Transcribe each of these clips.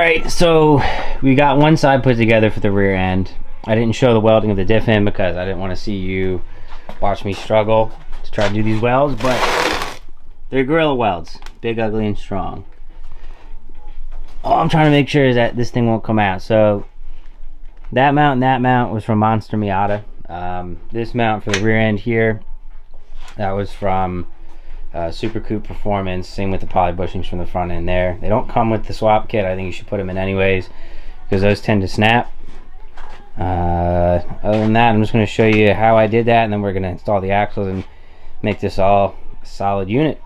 Alright, so we got one side put together for the rear end. I didn't show the welding of the diff in because I didn't want to see you watch me struggle to try to do these welds, but they're Gorilla welds. Big, ugly, and strong. All I'm trying to make sure is that this thing won't come out. So that mount and that mount was from Monster Miata. This mount for the rear end here, that was from Super Coupe Performance. Same with the poly bushings from the front end there. They don't come with the swap kit. I think you should put them in anyways because those tend to snap. Other than that, I'm just going to show you how I did that, and then we're going to install the axles and make this all a solid unit.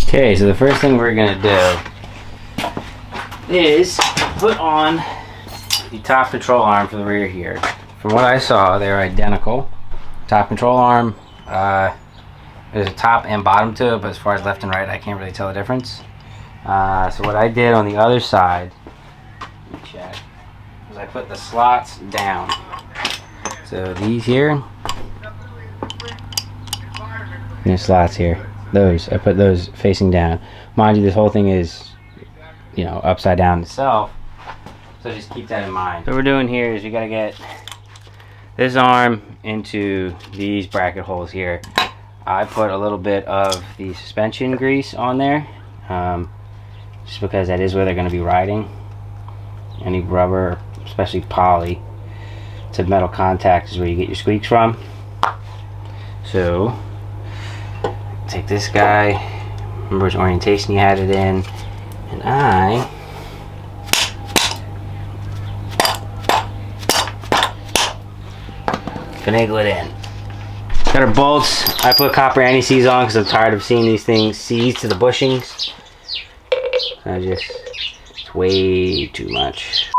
Okay, so the first thing we're going to do is put on the top control arm for the rear here. From what I saw, they're identical. Top control arm, there's a top and bottom to it, but as far as left and right, I can't really tell the difference. So what I did on the other side, let me check, was I put the slots down. So these here, and the slots here, those, I put those facing down. Mind you, this whole thing is, you know, upside down itself, so just keep that in mind. So what we're doing here is we gotta get this arm into these bracket holes here. I put a little bit of the suspension grease on there, just because that is where they're going to be riding. Any rubber, especially poly, to metal contact is where you get your squeaks from. So take this guy, remember which orientation you had it in, and I finagle it in. Got our bolts. I put copper anti-seize on because I'm tired of seeing these things seize to the bushings. It's way too much.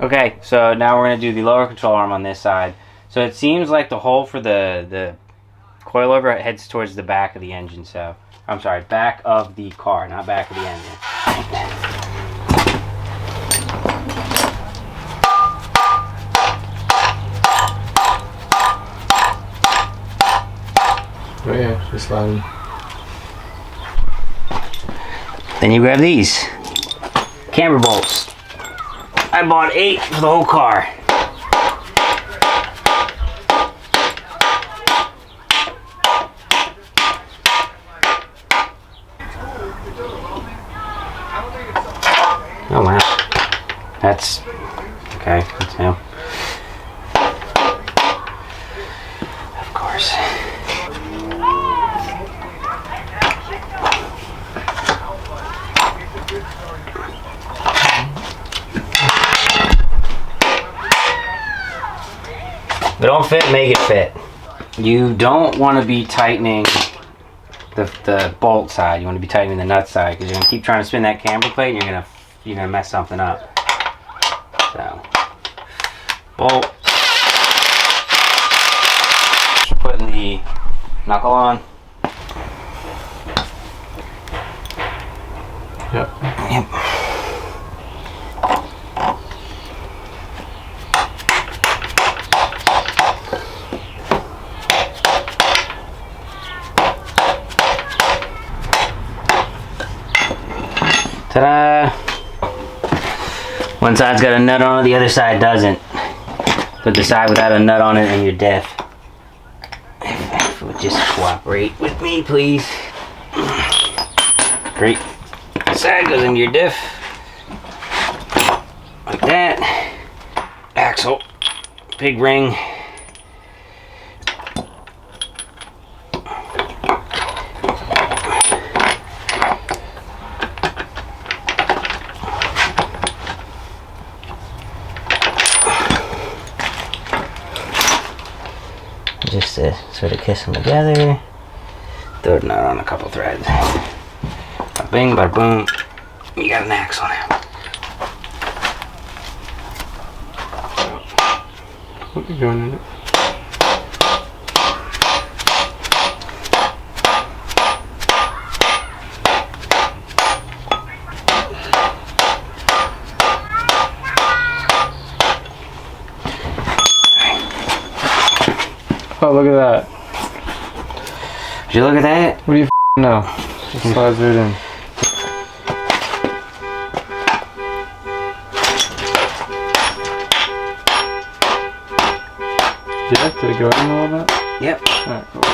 Okay, so now we're going to do the lower control arm on this side. So it seems like the hole for the coilover heads towards the back of the engine, so I'm sorry, back of the car, not back of the engine. Oh yeah, just sliding. Then you grab these camber bolts. I bought 8 for the whole car. Oh wow, that's okay. That's him. Of course. If it don't fit, make it fit. You don't want to be tightening the bolt side. You want to be tightening the nut side because you're gonna keep trying to spin that camber plate and you're gonna mess something up. So, bolt. Putting the knuckle on. Yep. Ta-da! One side's got a nut on it, the other side doesn't. Put the side without a nut on it in your diff. If it would just cooperate with me, please. Great. The side goes into your diff. Like that. Axle. Big ring. Just to sort of kiss them together. Throw it out on a couple threads. Bada bing, bada boom. You got an axle now. What are you doing in it? Oh, look at that. Did you look at that? What do you know? It slides right in. Yeah, did it go in a little bit? Yep. Alright, cool.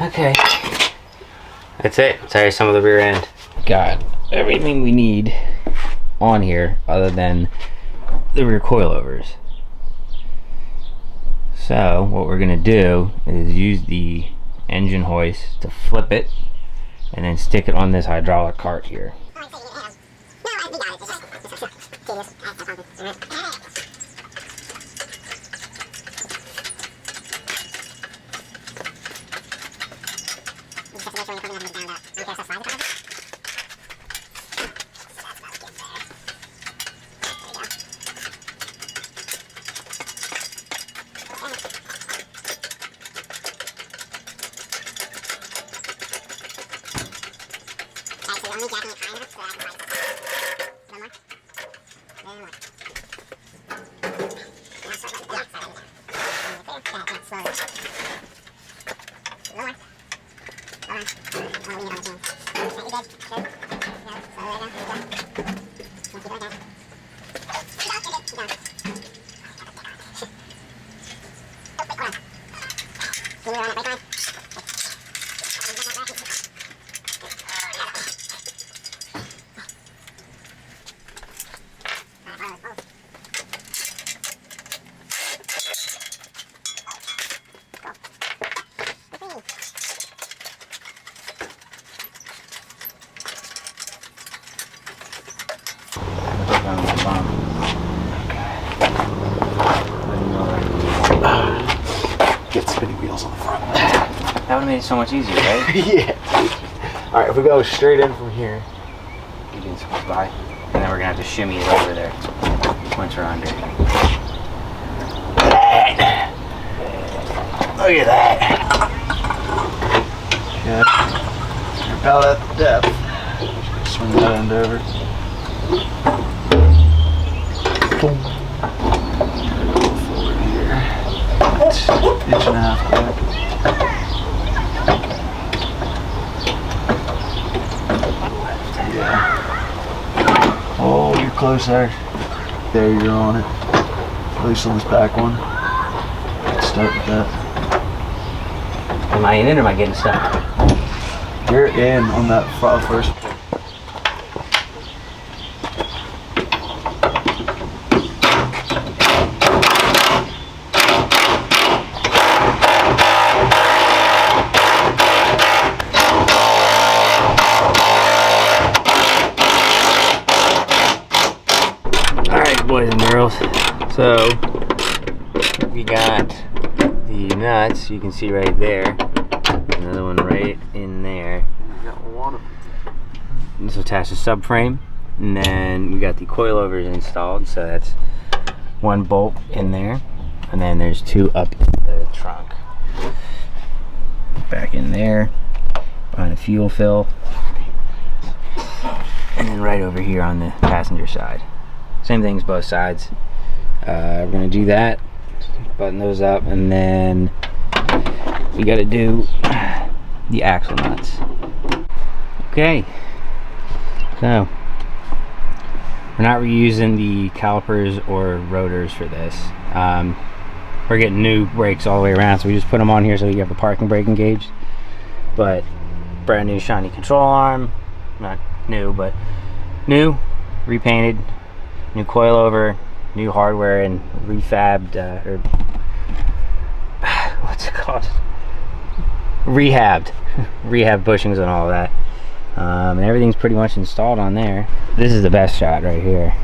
Okay. That's it. Sorry, some of the rear end. Got everything we need on here other than the rear coilovers. So what we're gonna do is use the engine hoist to flip it and then stick it on this hydraulic cart here. Get spinning wheels on the front. That would have made it so much easier, right? Yeah. Alright, if we go straight in from here. You can squeeze by. And then we're gonna have to shimmy it over there once we're under. Look at that. Okay. About at the depth. Swing that end over. Boom. Forward here. Inch and a half back. Yeah. Oh, you're close there. There, you're on it. At least on this back one. Let's start with that. Am I in it or am I getting stuck? You're in on that first. Boys and girls, so we got the nuts, you can see right there, another one right in there. You got water. This will attach the subframe, and then we got the coilovers installed, so that's one bolt in there, and then there's two up in the trunk. Back in there, behind the fuel fill, and then right over here on the passenger side. Same things both sides. We're gonna do that, button those up, and then we gotta do the axle nuts. Okay, so we're not reusing the calipers or rotors for this. We're getting new brakes all the way around, so we just put them on here so you have the parking brake engaged. But brand new shiny control arm, not new, but new, repainted. New coilover, new hardware, and refabbed, or what's it called? Rehab bushings and all of that. And everything's pretty much installed on there. This is the best shot right here.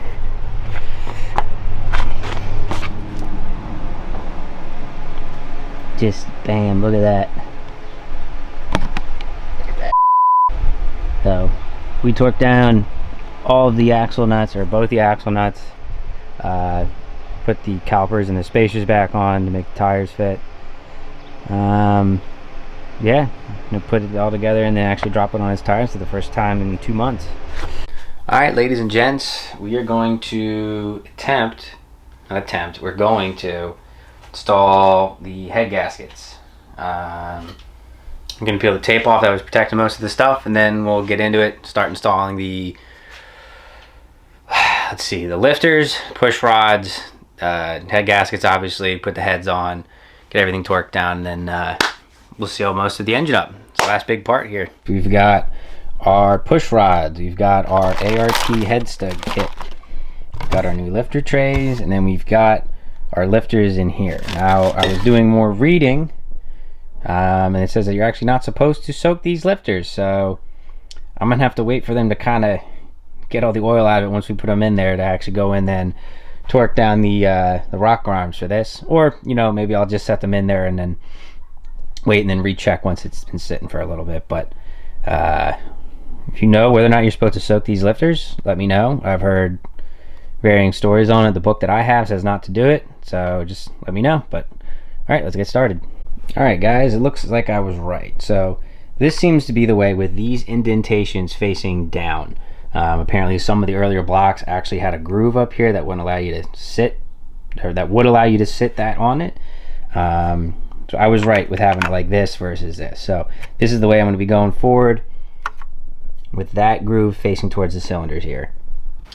Just bam, look at that. Look at that. So we torqued down all of the axle nuts, or both the axle nuts, put the calipers and the spacers back on to make the tires fit. yeah, I'm gonna put it all together and then actually drop it on his tires for the first time in 2 months. All right, ladies and gents, we are going to we're going to install the head gaskets. I'm gonna peel the tape off that was protecting most of the stuff, and then we'll get into it, start installing the, let's see, the lifters, push rods, head gaskets, obviously, put the heads on, get everything torqued down, and then we'll seal most of the engine up. It's the last big part here. We've got our push rods, we've got our ART head stud kit, we've got our new lifter trays, and then we've got our lifters in here. Now, I was doing more reading, and it says that you're actually not supposed to soak these lifters, so I'm gonna have to wait for them to kind of get all the oil out of it once we put them in there to actually go in then torque down the rocker arms for this. Or, you know, maybe I'll just set them in there and then wait and then recheck once it's been sitting for a little bit. But if you know whether or not you're supposed to soak these lifters, let me know. I've heard varying stories on it. The book that I have says not to do it, so just let me know. But all right, let's get started. All right, guys, it looks like I was right. So this seems to be the way with these indentations facing down. Apparently some of the earlier blocks actually had a groove up here that wouldn't allow you to sit, or that would allow you to sit that on it. So I was right with having it like this versus this. So this is the way I'm going to be going forward, with that groove facing towards the cylinders here.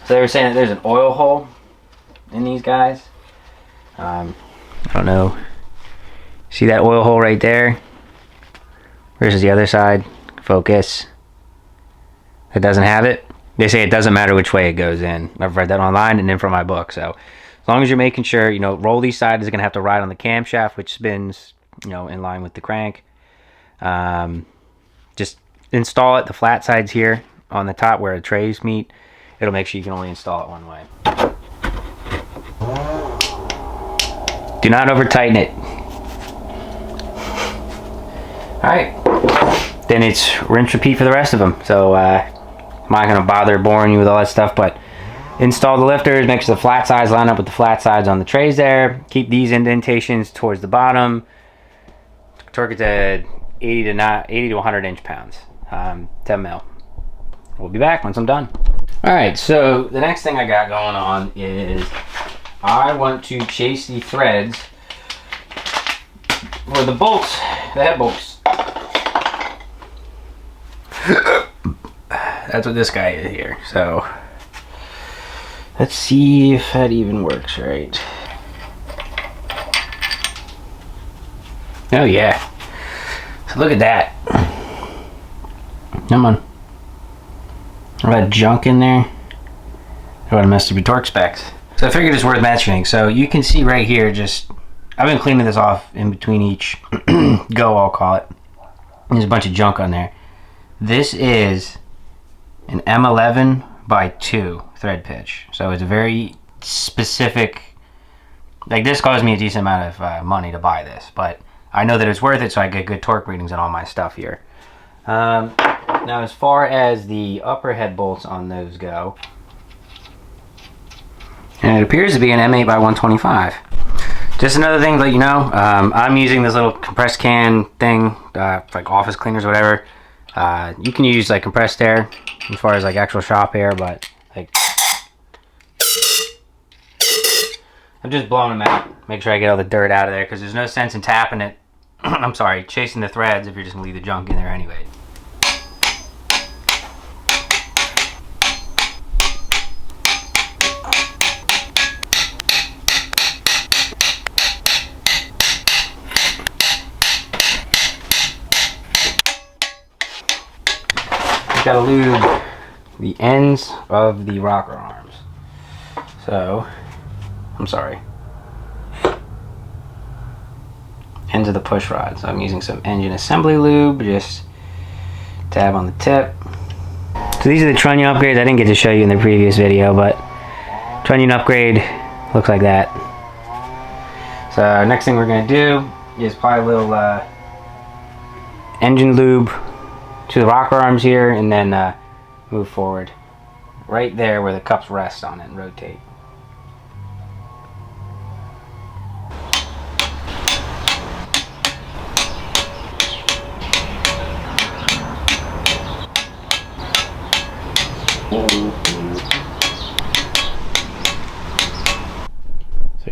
So they were saying that there's an oil hole in these guys. I don't know. See that oil hole right there versus the other side? Focus. It doesn't have it. They say it doesn't matter which way it goes in. I've read that online and then from my book. So as long as you're making sure, you know, roll these sides is going to have to ride on the camshaft, which spins, you know, in line with the crank. Just install it, the flat sides here on the top where the trays meet. It'll make sure you can only install it one way. Do not over tighten it. Alright, then it's rinse repeat for the rest of them. So I'm not going to bother boring you with all that stuff, but install the lifters, make sure the flat sides line up with the flat sides on the trays there. Keep these indentations towards the bottom. Torque it to 80 to 100 inch-pounds, 10 mil. We'll be back once I'm done. Alright, so the next thing I got going on is I want to chase the threads for the bolts, the head bolts. That's what this guy is here. So let's see if that even works right. Oh yeah. So look at that. Come on. All that junk in there. I would have messed up your torque specs. So I figured it's worth mentioning. So you can see right here, just I've been cleaning this off in between each go, I'll call it. There's a bunch of junk on there. This is an M11 by 2 thread pitch. So it's a very specific, like this cost me a decent amount of money to buy this, but I know that it's worth it, so I get good torque readings on all my stuff here. Now as far as the upper head bolts on those go, and it appears to be an M8 by 125. Just another thing to let you know, I'm using this little compressed can thing, like office cleaners or whatever. You can use like compressed air as far as like actual shop air, but like I'm just blowing them out, make sure I get all the dirt out of there, because there's no sense in tapping it. I'm sorry, chasing the threads if you're just gonna leave the junk in there anyway. Gotta lube the ends of the rocker arms. So, I'm sorry. Ends of the push rod. So I'm using some engine assembly lube, just dab on the tip. So these are the trunnion upgrades. I didn't get to show you in the previous video, but trunnion upgrade looks like that. So next thing we're gonna do is apply a little engine lube to the rocker arms here, and then move forward right there where the cups rest on it and rotate.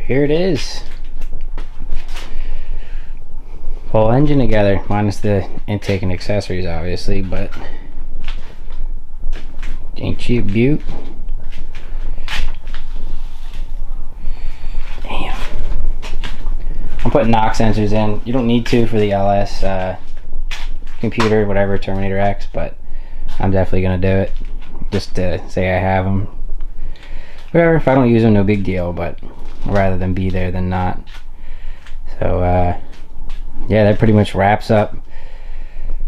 here it is. Whole engine together, minus the intake and accessories obviously, but ain't she a beaut? Damn. I'm putting knock sensors in. You don't need to for the LS computer, whatever, Terminator X, but I'm definitely gonna do it just to say I have them. Whatever, if I don't use them, no big deal, but rather than be there than not. So yeah, that pretty much wraps up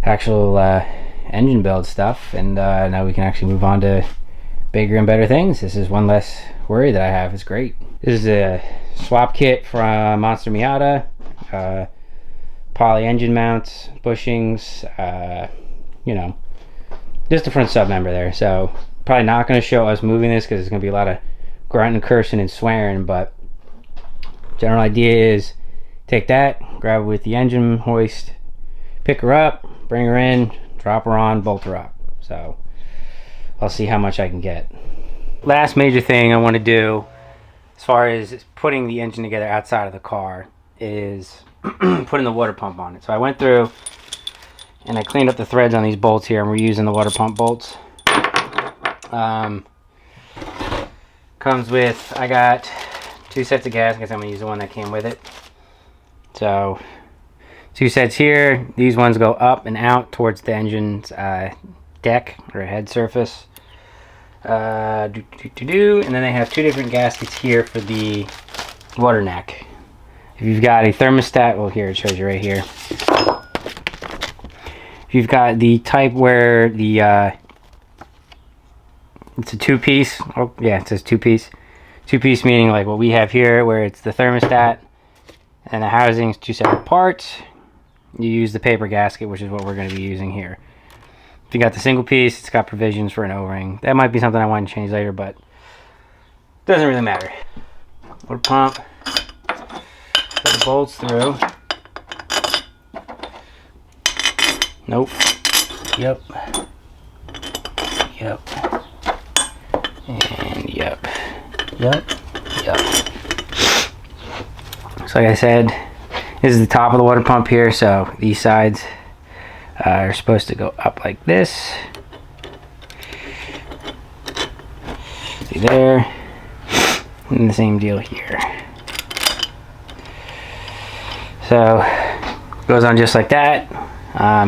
actual engine build stuff, and now we can actually move on to bigger and better things. This is one less worry that I have. It's great. This is a swap kit from Monster Miata, poly engine mounts, bushings, you know, just the front sub member there. So probably not going to show us moving this because there's going to be a lot of grunting, cursing, and swearing, but general idea is take that, grab it with the engine hoist, pick her up, bring her in, drop her on, bolt her up. So I'll see how much I can get. Last major thing I want to do as far as putting the engine together outside of the car is putting the water pump on it. So I went through and I cleaned up the threads on these bolts here. I'm reusing the water pump bolts. Comes with, I got 2 sets of gaskets. I'm going to use the one that came with it. So 2 sets here. These ones go up and out towards the engine's deck or head surface. And then they have 2 different gaskets here for the water neck. If you've got a thermostat, well, here it shows you right here. If you've got the type where the it's a 2-piece. Oh yeah, it says 2-piece. 2-piece meaning like what we have here, where it's the thermostat and the housing's 2 separate parts. You use the paper gasket, which is what we're going to be using here. If you got the single piece, it's got provisions for an O-ring. That might be something I want to change later, but doesn't really matter. Water pump. Put the bolts through. Nope. Yep. Yep. And yep. Yep. Yep. So like I said, this is the top of the water pump here, so these sides are supposed to go up like this. See there. And the same deal here. So goes on just like that.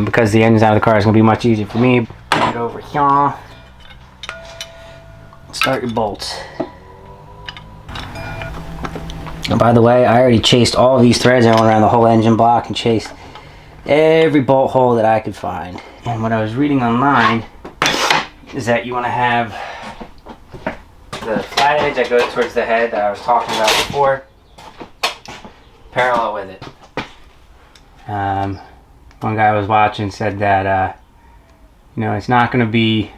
Because the engine's out of the car, it's going to be much easier for me. Bring it over here. Start your bolts. And by the way, I already chased all of these threads. I went around the whole engine block and chased every bolt hole that I could find. And what I was reading online is that you want to have the flat edge that goes towards the head that I was talking about before parallel with it. One guy I was watching said that you know, it's not going to be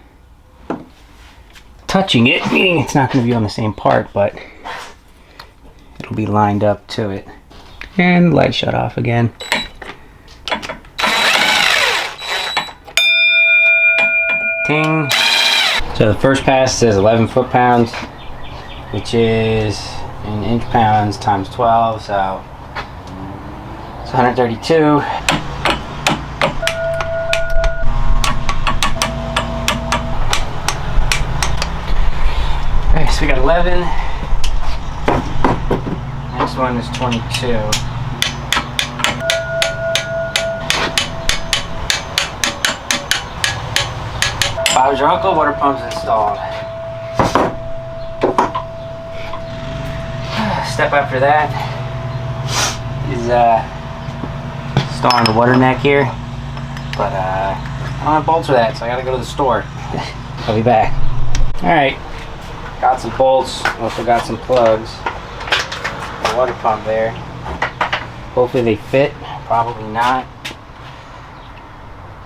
touching it, meaning it's not going to be on the same part, but it'll be lined up to it. And the light shut off again. Ting. So the first pass says 11 foot-pounds, which is in inch-pounds times 12, so it's 132. Okay, so we got 11. Next one is 22. Bob's your uncle, water pump's installed. Step after that is installing the water neck here. But I don't have bolts for that, so I gotta go to the store. I'll be back. Alright, got some bolts, also got some plugs. The water pump there. Hopefully they fit, probably not.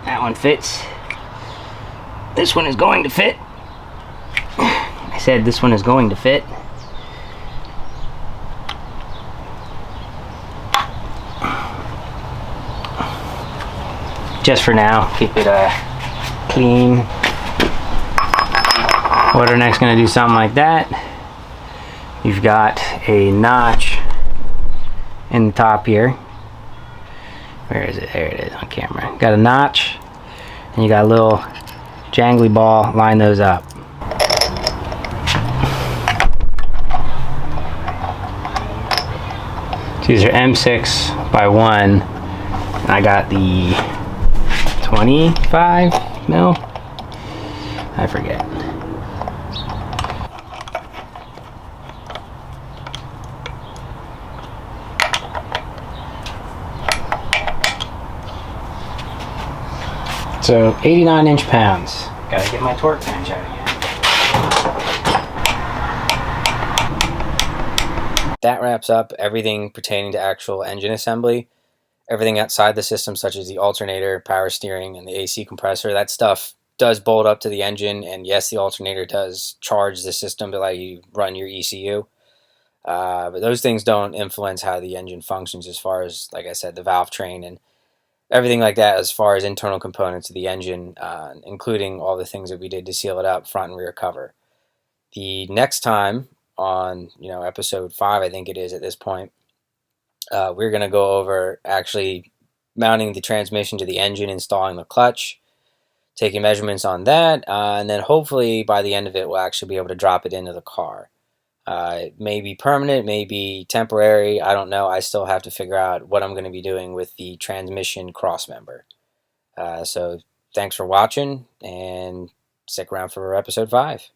That one fits. This one is going to fit. I said this one is going to fit. Just for now, keep it clean. Water neck's gonna do something like that. You've got a notch in the top here. Where is it? There it is on camera. Got a notch, and you got a little jangly ball. Line those up. These are M6 by 1, and I got the 25 mil. I forget. So 89 inch-pounds. Gotta get my torque wrench out again. That wraps up everything pertaining to actual engine assembly. Everything outside the system, such as the alternator, power steering, and the AC compressor, that stuff does bolt up to the engine, and yes, the alternator does charge the system to let you run your ECU. But those things don't influence how the engine functions as far as, like I said, the valve train and everything like that as far as internal components of the engine, including all the things that we did to seal it up, front and rear cover. The next time on, episode 5, I think it is at this point, we're going to go over actually mounting the transmission to the engine, installing the clutch, taking measurements on that, and then hopefully by the end of it we'll actually be able to drop it into the car. It may be permanent, may be temporary, I don't know. I still have to figure out what I'm going to be doing with the transmission crossmember. So thanks for watching, and stick around for episode 5.